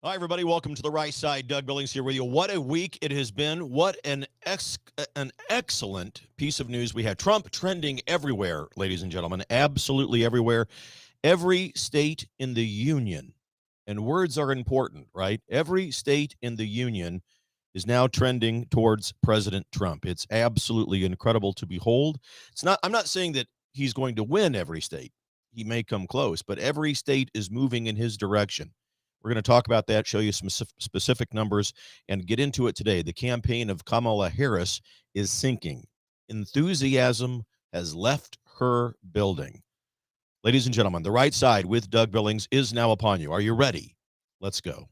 Hi, everybody. Welcome to the Right Side. Doug Billings here with you. What a week it has been. What an excellent piece of news we had. Trump trending everywhere, ladies and gentlemen, absolutely everywhere. Every state in the union, and words are important, right? Every state in the union is now trending towards President Trump. It's absolutely incredible to behold. I'm not saying that he's going to win every state. He may come close, but every state is moving in his direction. We're going to talk about that, show you some specific numbers, and get into it today. The campaign of Kamala Harris is sinking. Enthusiasm has left her building. Ladies and gentlemen, the Right Side with Doug Billings is now upon you. Are you ready? Let's go.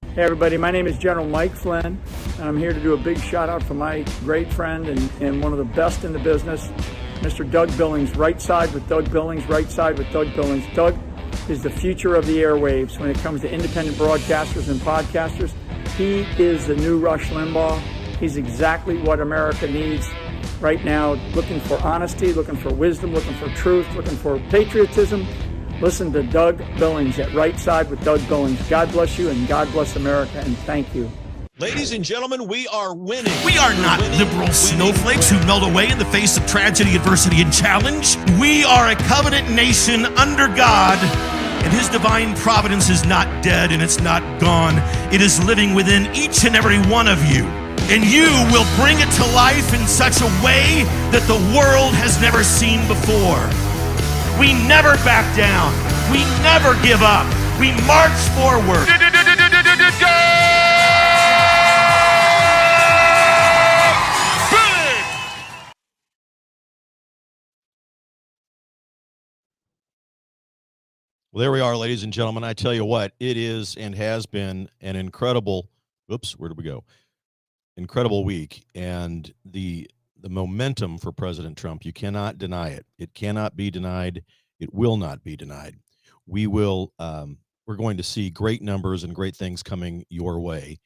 Hey everybody, my name is General Mike Flynn, and I'm here to do a big shout out for my great friend and one of the best in the business, Mr. Doug Billings. Right side with Doug Billings, right side with Doug Billings. Doug is the future of the airwaves when it comes to independent broadcasters and podcasters. He is the new Rush Limbaugh. He's exactly what America needs right now, looking for honesty, looking for wisdom, looking for truth, looking for patriotism. Listen to Doug Billings at Right Side with Doug Billings. God bless you and God bless America, and thank you. Ladies and gentlemen, we are winning. We are not liberal snowflakes who melt away in the face of tragedy, adversity, and challenge. We are a covenant nation under God, and His divine providence is not dead and it's not gone. It is living within each and every one of you. And you will bring it to life in such a way that the world has never seen before. We never back down. We never give up. We march forward. Well, there we are, ladies and gentlemen. I tell you what, it is and has been an incredible, where did we go? Incredible week. And the momentum for President Trump, you cannot deny it. It cannot be denied. It will not be denied. We're going to see great numbers and great things coming your way.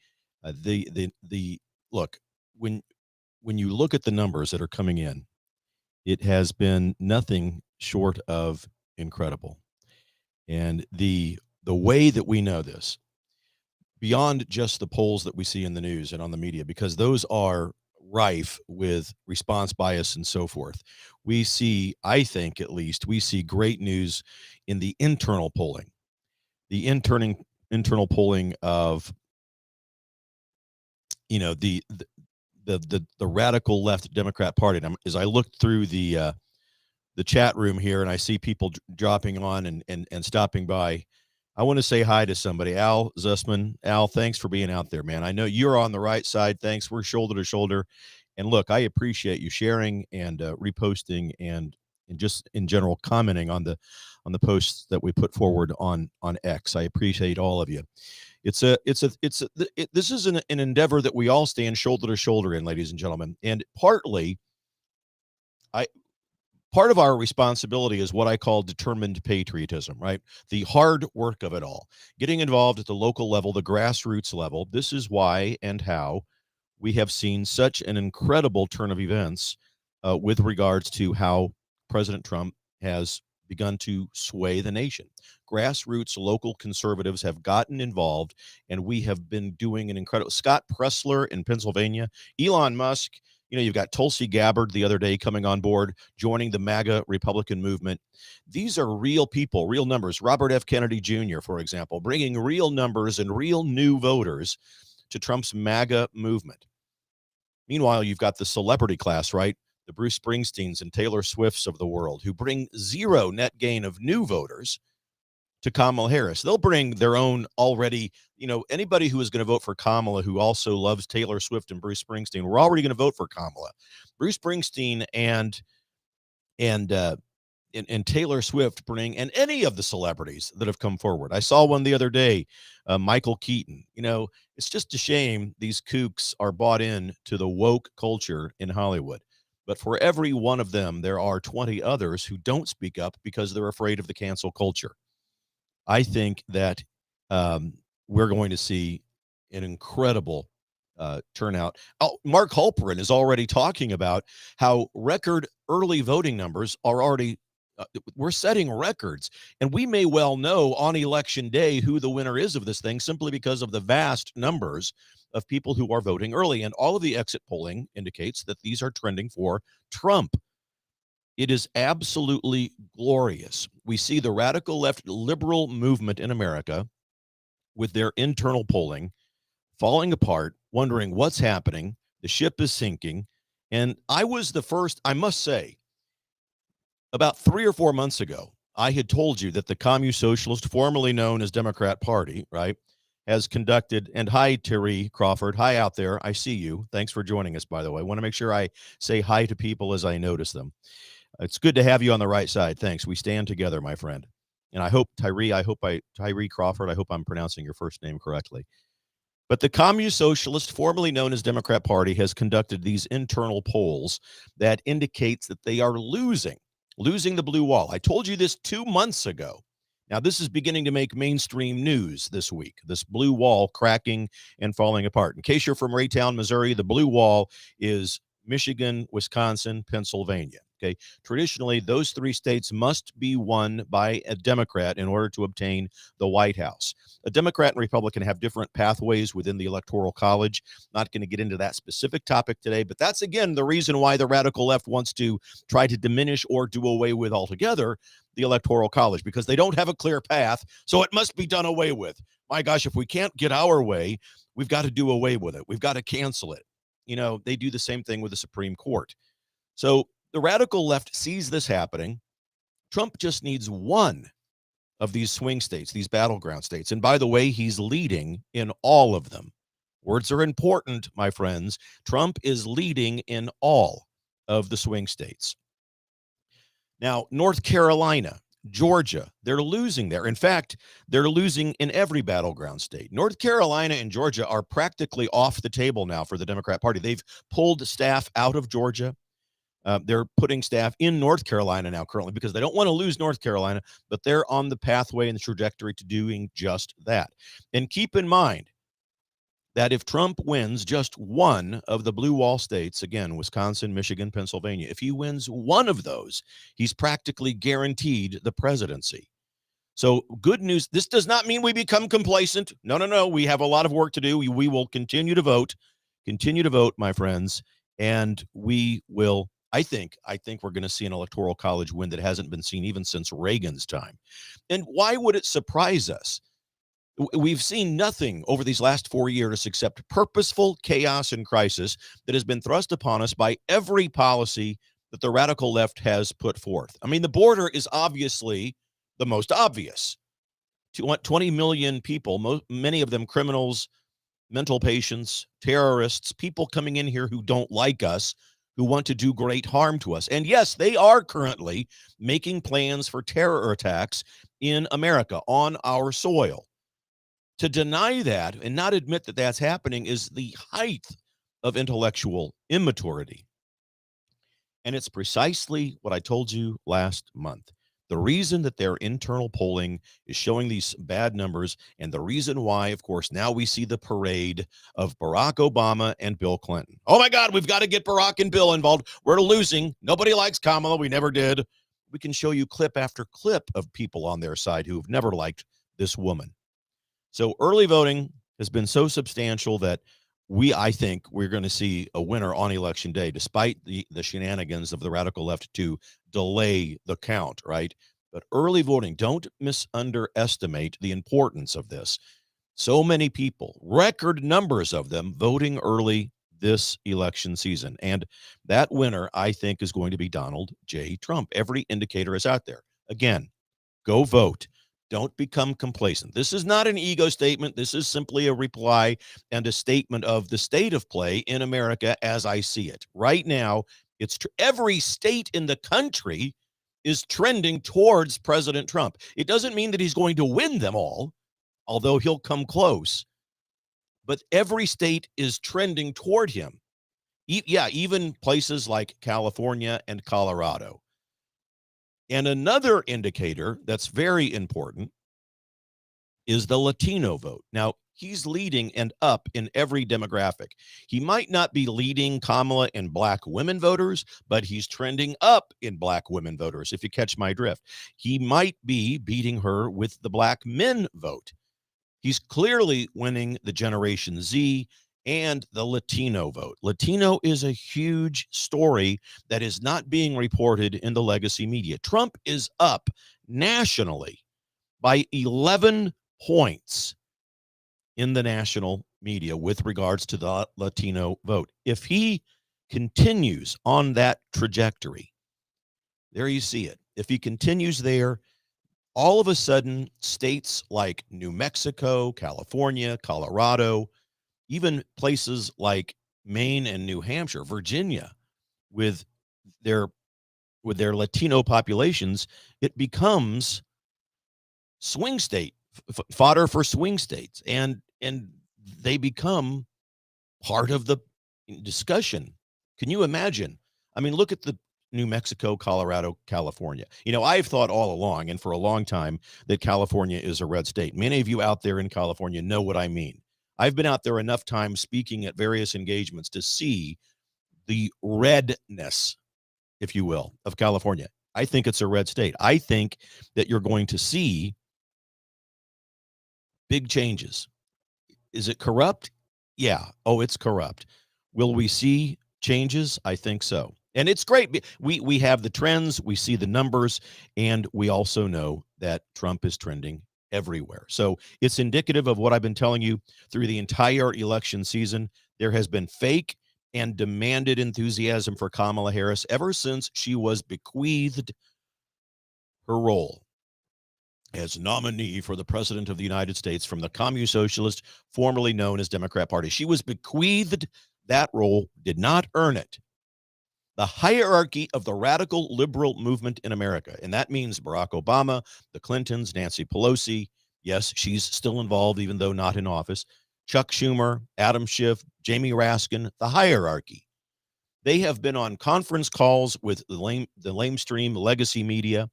Look, when you look at the numbers that are coming in, it has been nothing short of incredible. And the way that we know this, beyond just the polls that we see in the news and on the media, because those are rife with response bias and so forth. We see, I think at least, we see great news in the internal polling. The internal polling of, the radical left Democrat Party. And as I look through the chat room here and I see people dropping on and stopping by, I want to say hi to somebody. Al Zussman. Al, thanks for being out there, man. I know you're on the right side. Thanks. We're shoulder to shoulder. And look, I appreciate you sharing and reposting and just in general commenting on the posts that we put forward on X. I appreciate all of you. This is an endeavor that we all stand shoulder to shoulder in, ladies and gentlemen. And part of our responsibility is what I call determined patriotism, right? The hard work of it all, getting involved at the local level, the grassroots level. This is why and how we have seen such an incredible turn of events with regards to how President Trump has begun to sway the nation. Grassroots local conservatives have gotten involved, and we have been doing an incredible. Scott Pressler in Pennsylvania, Elon Musk. You've got Tulsi Gabbard the other day coming on board, joining the MAGA Republican movement. These are real people, real numbers. Robert F. Kennedy Jr., for example, bringing real numbers and real new voters to Trump's MAGA movement. Meanwhile, you've got the celebrity class, right? The Bruce Springsteens and Taylor Swifts of the world, who bring zero net gain of new voters to Kamala Harris. They'll bring their own already, anybody who is going to vote for Kamala who also loves Taylor Swift and Bruce Springsteen, we're already going to vote for Kamala. Bruce Springsteen and Taylor Swift bring, and any of the celebrities that have come forward. I saw one the other day, Michael Keaton. It's just a shame these kooks are bought in to the woke culture in Hollywood. But for every one of them, there are 20 others who don't speak up because they're afraid of the cancel culture. I think that we're going to see an incredible turnout. Oh, Mark Halperin is already talking about how record early voting numbers are already, we're setting records. And we may well know on election day who the winner is of this thing simply because of the vast numbers of people who are voting early. And all of the exit polling indicates that these are trending for Trump. It is absolutely glorious. We see the radical left liberal movement in America with their internal polling falling apart, wondering what's happening. The ship is sinking. And I was the first, I must say, about 3 or 4 months ago, I had told you that the Communist Socialist, formerly known as Democrat Party, right, has conducted, and hi, Terry Crawford. Hi out there. I see you. Thanks for joining us, by the way. I want to make sure I say hi to people as I notice them. It's good to have you on the right side. Thanks. We stand together, my friend. And I hope, Tyree Crawford, I hope I'm pronouncing your first name correctly. But the Communist Socialist, formerly known as Democrat Party, has conducted these internal polls that indicates that they are losing the blue wall. I told you this 2 months ago. Now, this is beginning to make mainstream news this week, this blue wall cracking and falling apart. In case you're from Raytown, Missouri, the blue wall is Michigan, Wisconsin, Pennsylvania. Okay. Traditionally, those 3 states must be won by a Democrat in order to obtain the White House. A Democrat and Republican have different pathways within the Electoral College. Not going to get into that specific topic today, but that's, again, the reason why the radical left wants to try to diminish or do away with altogether the Electoral College, because they don't have a clear path, so it must be done away with. My gosh, if we can't get our way, we've got to do away with it. We've got to cancel it. You know, they do the same thing with the Supreme Court. So the radical left sees this happening. Trump just needs one of these swing states, these battleground states. And by the way, he's leading in all of them. Words are important, my friends. Trump is leading in all of the swing states. Now, North Carolina, Georgia, they're losing there. In fact, they're losing in every battleground state. North Carolina and Georgia are practically off the table now for the Democrat Party. They've pulled staff out of Georgia. They're putting staff in North Carolina now currently because they don't want to lose North Carolina, but they're on the pathway and the trajectory to doing just that. And keep in mind that if Trump wins just one of the blue wall states, again, Wisconsin, Michigan, Pennsylvania, if he wins one of those, he's practically guaranteed the presidency. So good news. This does not mean we become complacent. No. We have a lot of work to do. We will continue to vote, my friends, and we will. I think we're going to see an electoral college win that hasn't been seen even since Reagan's time. And why would it surprise us? We've seen nothing over these last 4 years except purposeful chaos and crisis that has been thrust upon us by every policy that the radical left has put forth. I mean, the border is obviously the most obvious. 20 million people, many of them criminals, mental patients, terrorists, people coming in here who don't like us, who want to do great harm to us. And yes, they are currently making plans for terror attacks in America on our soil. To deny that and not admit that that's happening is the height of intellectual immaturity. And it's precisely what I told you last month. The reason that their internal polling is showing these bad numbers, and the reason why, of course, now we see the parade of Barack Obama and Bill Clinton. Oh, my God, we've got to get Barack and Bill involved. We're losing. Nobody likes Kamala. We never did. We can show you clip after clip of people on their side who have never liked this woman. So early voting has been so substantial that I think we're going to see a winner on election day, despite the shenanigans of the radical left to delay the count, right? But early voting, don't underestimate the importance of this. So many people, record numbers of them, voting early this election season. And that winner, I think, is going to be Donald J. Trump. Every indicator is out there. Again, go vote. Don't become complacent. This is not an ego statement. This is simply a reply and a statement of the state of play in America as I see it. Right now, every state in the country is trending towards President Trump. It doesn't mean that he's going to win them all, although he'll come close. But every state is trending toward him. Even places like California and Colorado. And another indicator that's very important is the Latino vote. Now, He's leading and up in every demographic. He might not be leading Kamala and black women voters, but he's trending up in black women voters, if you catch my drift. He might be beating her with the black men vote. He's clearly winning the Generation Z and the Latino vote. Latino is a huge story that is not being reported in the legacy media. Trump is up nationally by 11 points in the national media with regards to the Latino vote. If he continues on that trajectory, there you see it. If he continues there, all of a sudden, states like New Mexico, California, Colorado, even places like Maine and New Hampshire, Virginia, with their Latino populations, it becomes swing state fodder for swing states, and they become part of the discussion. Can you imagine? I mean, look at the New Mexico, Colorado, California. I've thought all along and for a long time that California is a red state. Many of you out there in California know what I mean. I've been out there enough times speaking at various engagements to see the redness, if you will, of California. I think it's a red state. I think that you're going to see big changes. Is it corrupt? Yeah. Oh, it's corrupt. Will we see changes? I think so. And it's great. We have the trends, we see the numbers, and we also know that Trump is trending everywhere. So it's indicative of what I've been telling you through the entire election season. There has been fake and demanded enthusiasm for Kamala Harris ever since she was bequeathed her role as nominee for the president of the United States from the Communist Socialist, formerly known as Democrat Party. She was bequeathed that role, did not earn it. The hierarchy of the radical liberal movement in America, and that means Barack Obama, the Clintons, Nancy Pelosi. Yes, she's still involved, even though not in office. Chuck Schumer, Adam Schiff, Jamie Raskin, the hierarchy. They have been on conference calls with the lamestream legacy media,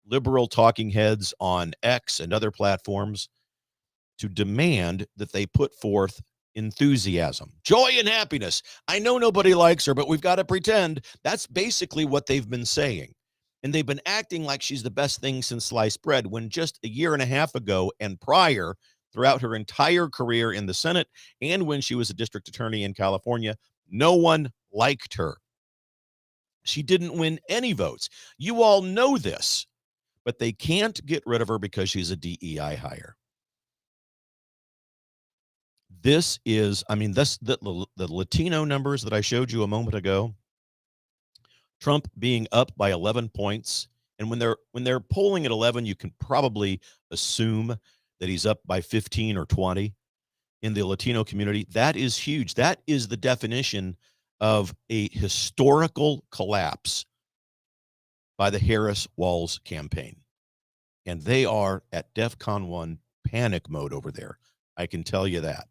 liberal talking heads on X and other platforms to demand that they put forth enthusiasm, joy, and happiness. I know nobody likes her, but we've got to pretend. That's basically what they've been saying. And they've been acting like she's the best thing since sliced bread, when just a year and a half ago and prior, throughout her entire career in the Senate and when she was a district attorney in California, no one liked her. She didn't win any votes. You all know this, but they can't get rid of her because she's a DEI hire. This is, the Latino numbers that I showed you a moment ago, Trump being up by 11 points. And when they're polling at 11, you can probably assume that he's up by 15 or 20 in the Latino community. That is huge. That is the definition of a historical collapse by the Harris-Walz campaign. And they are at DEFCON 1 panic mode over there. I can tell you that.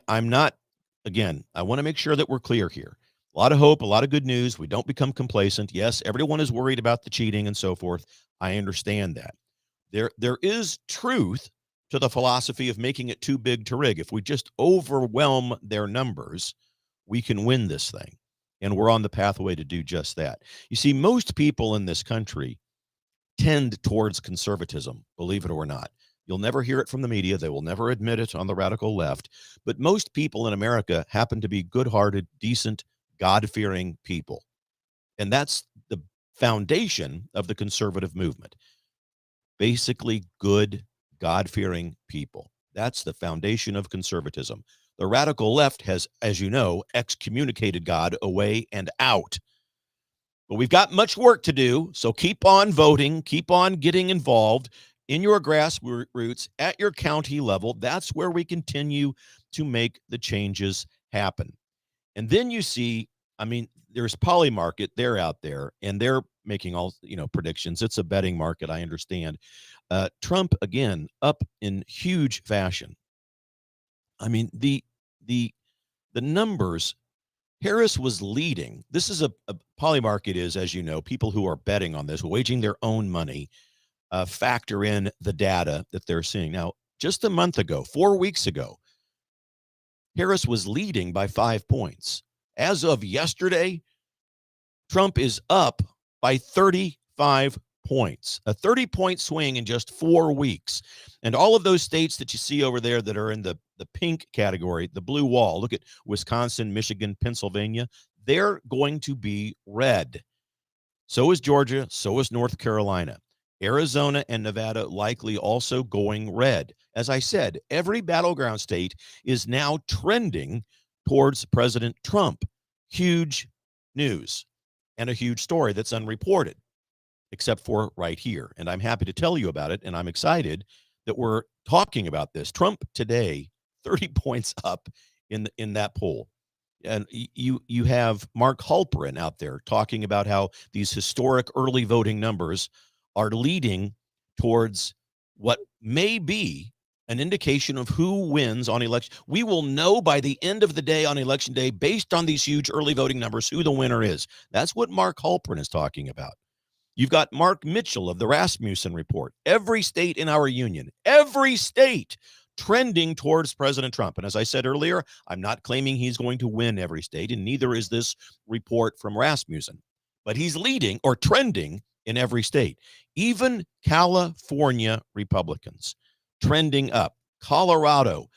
I'm not, again, I want to make sure that we're clear here. A lot of hope, a lot of good news. We don't become complacent. Yes, everyone is worried about the cheating and so forth. I understand that. There is truth to the philosophy of making it too big to rig. If we just overwhelm their numbers, we can win this thing. And we're on the pathway to do just that. You see, most people in this country tend towards conservatism, believe it or not. You'll never hear it from the media. They will never admit it on the radical left. But most people in America happen to be good-hearted, decent, God-fearing people. And that's the foundation of the conservative movement. Basically, good, God-fearing people. That's the foundation of conservatism. The radical left has, as you know, excommunicated God away and out. But we've got much work to do, so keep on voting, keep on getting involved in your grassroots, at your county level. That's where we continue to make the changes happen. And then you see, there's Polymarket, they're out there, and they're making all, predictions. It's a betting market, I understand. Trump, again, up in huge fashion. The numbers, Harris was leading. This is a Polymarket is, as you know, people who are betting on this, waging their own money, factor in the data that they're seeing. Now, just a month ago, 4 weeks ago, Harris was leading by 5 points. As of yesterday, Trump is up by 35 points, a 30-point swing in just 4 weeks. And all of those states that you see over there that are in the pink category, the blue wall, look at Wisconsin, Michigan, Pennsylvania, they're going to be red. So is Georgia, so is North Carolina. Arizona and Nevada likely also going red. As I said, every battleground state is now trending towards President Trump. Huge news and a huge story that's unreported, except for right here. And I'm happy to tell you about it, and I'm excited that we're talking about this. Trump today, 30 points up in that poll. And you have Mark Halperin out there talking about how these historic early voting numbers are leading towards what may be an indication of who wins on election. We will know by the end of the day on election day, based on these huge early voting numbers, who the winner is. That's what Mark Halperin is talking about. You've got Mark Mitchell of the Rasmussen Report. Every state in our union, every state trending towards President Trump. And as I said earlier, I'm not claiming he's going to win every state, and neither is this report from Rasmussen. But he's leading or trending in every state. Even California Republicans trending up. Colorado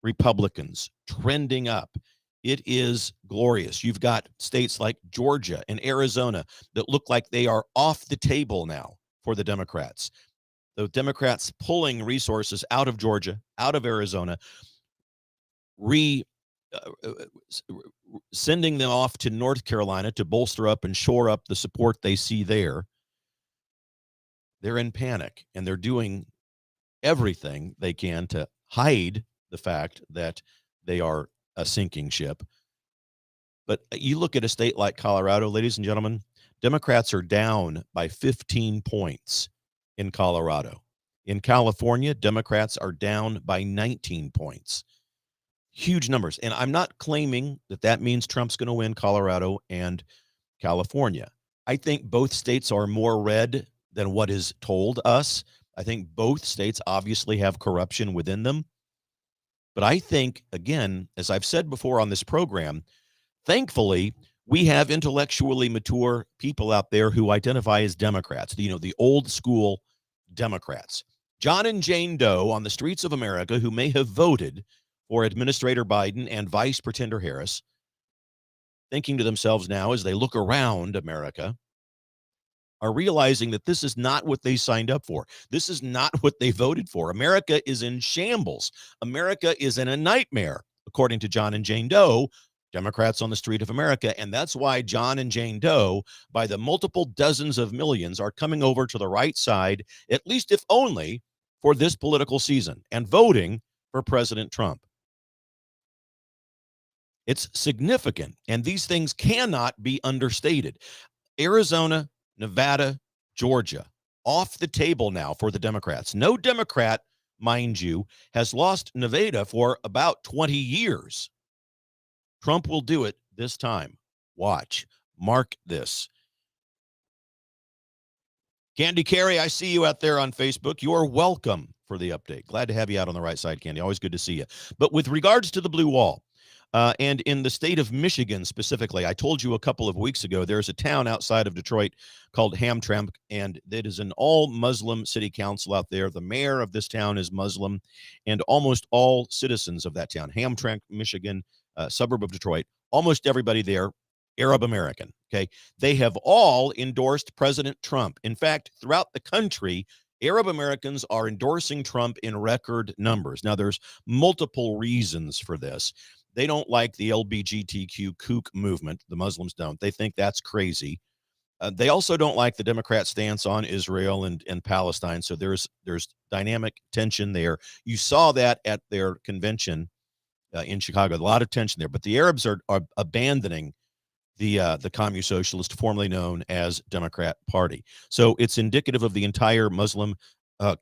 Republicans trending up. It is glorious. You've got states like Georgia and Arizona that look like they are off the table now for the Democrats. The Democrats pulling resources out of Georgia, out of Arizona, sending them off to North Carolina to bolster up and shore up the support they see there. They're in panic, and they're doing everything they can to hide the fact that they are a sinking ship. But you look at a state like Colorado, ladies and gentlemen, Democrats are down by 15 points in Colorado. In California, Democrats are down by 19 points. Huge numbers. And I'm not claiming that that means Trump's going to win Colorado and California. I think both states are more red than what is told us. I think both states obviously have corruption within them. But I think, again, as I've said before on this program, thankfully, we have intellectually mature people out there who identify as Democrats, the old school Democrats. John and Jane Doe on the streets of America who may have voted for Administrator Biden and Vice Pretender Harris, thinking to themselves now as they look around America, are realizing that this is not what they signed up for. This is not what they voted for. America is in shambles. America is in a nightmare, according to John and Jane Doe, Democrats on the street of America. And that's why John and Jane Doe, by the multiple dozens of millions, are coming over to the right side, at least if only for this political season, and voting for President Trump. It's significant, and these things cannot be understated. Arizona, Nevada, Georgia, off the table now for the Democrats. No Democrat, mind you, has lost Nevada for about 20 years. Trump will do it this time. Watch. Mark this. Candy Carey, I see you out there on Facebook. You are welcome for the update. Glad to have you out on the right side, Candy. Always good to see you. But with regards to the blue wall, and in the state of Michigan specifically, I told you a couple of weeks ago, there's a town outside of Detroit called Hamtramck, and it is an all-Muslim city council out there. The mayor of this town is Muslim, and almost all citizens of that town, Hamtramck, Michigan, suburb of Detroit, almost everybody there, Arab American, okay? They have all endorsed President Trump. In fact, throughout the country, Arab Americans are endorsing Trump in record numbers. Now, there's multiple reasons for this. They don't like the LGBTQ kook movement. The Muslims don't. They think that's crazy. They also don't like the Democrat stance on Israel and Palestine. So there's dynamic tension there. You saw that at their convention in Chicago. A lot of tension there. But the Arabs are abandoning the Commune Socialist, formerly known as Democrat Party. So it's indicative of the entire Muslim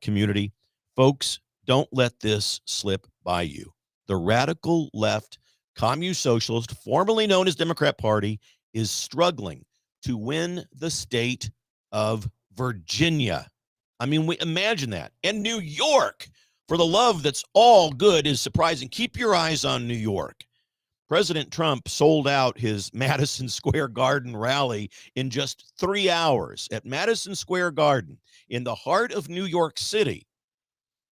community. Folks, don't let this slip by you. The radical left Commune Socialist, formerly known as Democrat Party, is struggling to win the state of Virginia. I mean, we imagine that. And New York, For the love that's all good is surprising. Keep your eyes on New York. President Trump sold out his Madison Square Garden rally in just 3 hours at Madison Square Garden in the heart of New York City.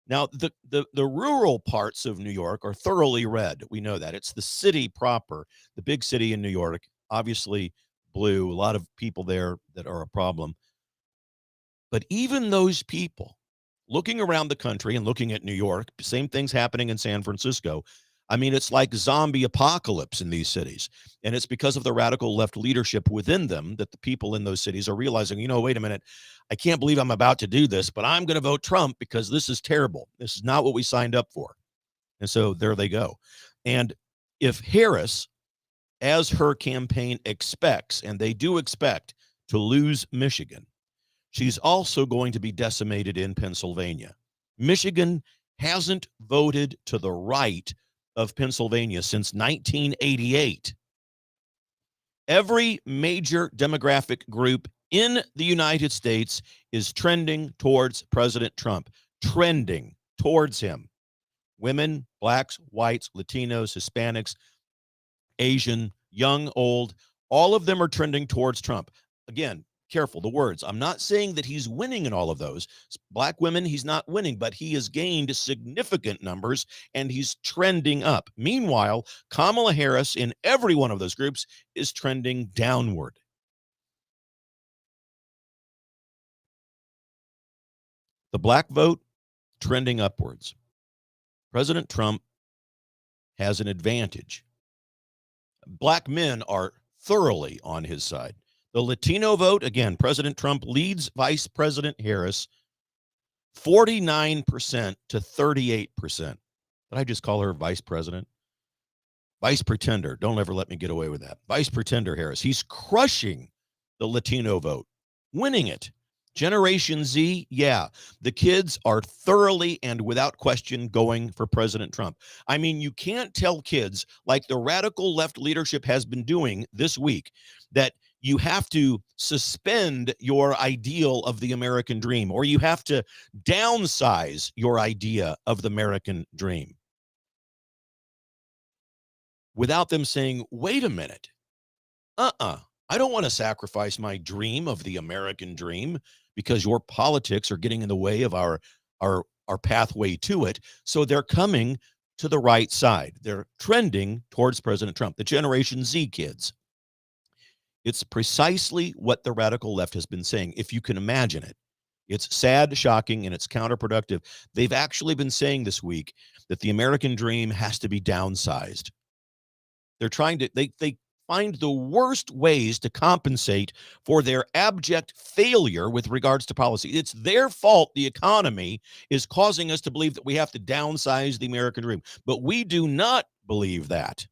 Now, the rural parts of New York are thoroughly red. We know that. It's the city proper, the big city in New York, obviously blue, a lot of people there that are a problem. But even those people looking around the country and looking at New York, same things happening in San Francisco. I mean, it's like zombie apocalypse in these cities. And it's because of the radical left leadership within them that the people in those cities are realizing, wait a minute, I can't believe I'm about to do this, but I'm going to vote Trump because this is terrible. This is not what we signed up for. And so there they go. And if Harris, as her campaign expects, and they do expect to lose Michigan, she's also going to be decimated in Pennsylvania. Michigan hasn't voted to the right of Pennsylvania since 1988. Every major demographic group in the United States is trending towards President Trump, trending towards him. Women, blacks, whites, Latinos, Hispanics, Asian, young, old, all of them are trending towards Trump. Again, careful, the words. I'm not saying that he's winning in all of those. Black women, he's not winning, but he has gained significant numbers and he's trending up. Meanwhile, Kamala Harris in every one of those groups is trending downward. The black vote trending upwards. President Trump has an advantage. Black men are thoroughly on his side. The Latino vote, again, President Trump leads Vice President Harris 49% to 38%. Did I just call her Vice President? Vice Pretender. Don't ever let me get away with that. Vice Pretender Harris. He's crushing the Latino vote, winning it. Generation Z, yeah, the kids are thoroughly and without question going for President Trump. I mean, you can't tell kids, like the radical left leadership has been doing this week, that you have to suspend your ideal of the American dream, or you have to downsize your idea of the American dream, without them saying, wait a minute, I don't want to sacrifice my dream of the American dream because your politics are getting in the way of our pathway to it. So they're coming to the right side. They're trending towards President Trump, the Generation Z kids. It's precisely what the radical left has been saying, if you can imagine it. It's sad, shocking, and it's counterproductive. They've actually been saying this week that the American dream has to be downsized. They're trying to, they find the worst ways to compensate for their abject failure with regards to policy. It's their fault the economy is causing us to believe that we have to downsize the American dream. But we do not believe that.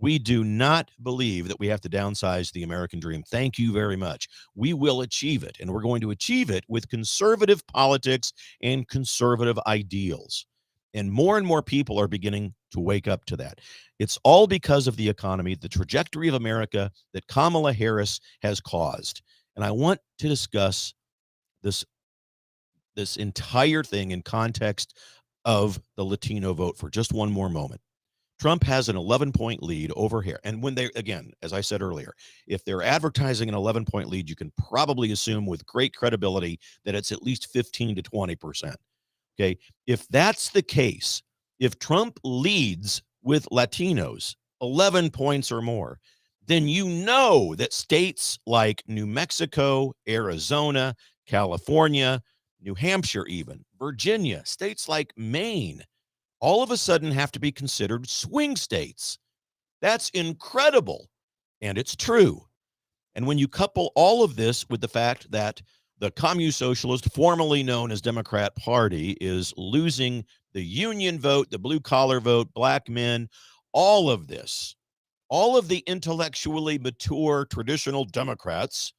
We do not believe that we have to downsize the American dream. Thank you very much. We will achieve it, and we're going to achieve it with conservative politics and conservative ideals. And more people are beginning to wake up to that. It's all because of the economy, the trajectory of America that Kamala Harris has caused. And I want to discuss this entire thing in context of the Latino vote for just one more moment. Trump has an 11-point lead over here. And when they, again, as I said earlier, if they're advertising an 11-point lead, you can probably assume with great credibility that it's at least 15 to 20%. Okay. If that's the case, if Trump leads with Latinos 11 points or more, then you know that states like New Mexico, Arizona, California, New Hampshire, even Virginia, states like Maine, all of a sudden have to be considered swing states. That's incredible. And it's true. And when you couple all of this with the fact that the Communist Socialist, formerly known as Democrat Party, is losing the union vote, the blue-collar vote, black men, all of this, all of the intellectually mature traditional Democrats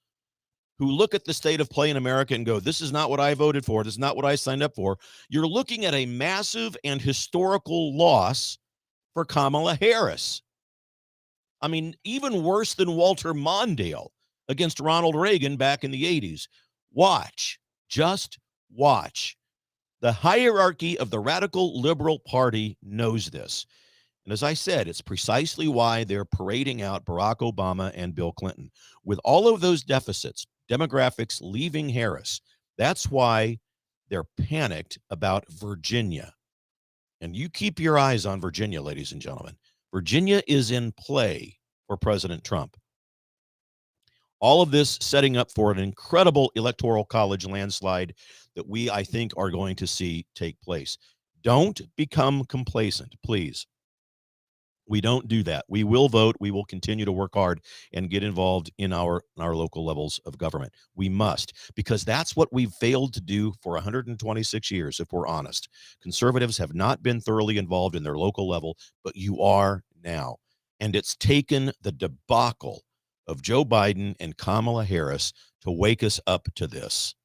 who look at the state of play in America and go, this is not what I voted for, this is not what I signed up for, you're looking at a massive and historical loss for Kamala Harris. I mean, even worse than Walter Mondale against Ronald Reagan back in the 80s. Watch, just watch. The hierarchy of the radical liberal party knows this. And as I said, it's precisely why they're parading out Barack Obama and Bill Clinton. With all of those deficits, demographics leaving Harris, that's why they're panicked about Virginia. And you keep your eyes on Virginia, ladies and gentlemen. Virginia is in play for President Trump. All of this setting up for an incredible electoral college landslide that we, I think, are going to see take place. Don't become complacent, please. We don't do that. We will vote. We will continue to work hard and get involved in our local levels of government. We must, because that's what we've failed to do for 126 years, if we're honest. Conservatives have not been thoroughly involved in their local level, but you are now. And it's taken the debacle of Joe Biden and Kamala Harris to wake us up to this.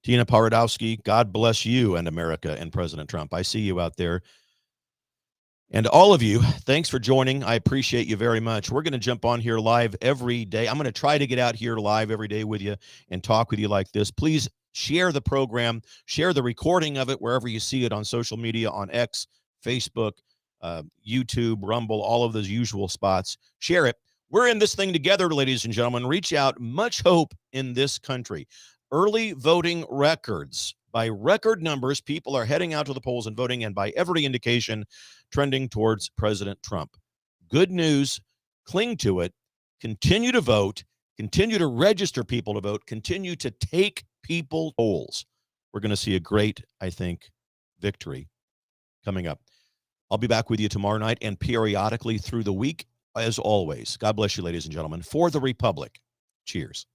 Tina Paradowski, God bless you and America and President Trump. I see you out there. And all of you, thanks for joining. I appreciate you very much. We're going to jump on here live every day. I'm going to try to get out here live every day with you and talk with you like this. Please share the program, share the recording of it wherever you see it on social media, on X, Facebook, YouTube, Rumble, all of those usual spots. Share it. We're in this thing together, ladies and gentlemen. Reach out. Much hope in this country. Early voting records. By record numbers, people are heading out to the polls and voting, and by every indication, trending towards President Trump. Good news. Cling to it. Continue to vote. Continue to register people to vote. Continue to take people to polls. We're going to see a great, I think, victory coming up. I'll be back with you tomorrow night and periodically through the week, as always. God bless you, ladies and gentlemen. For the Republic. Cheers.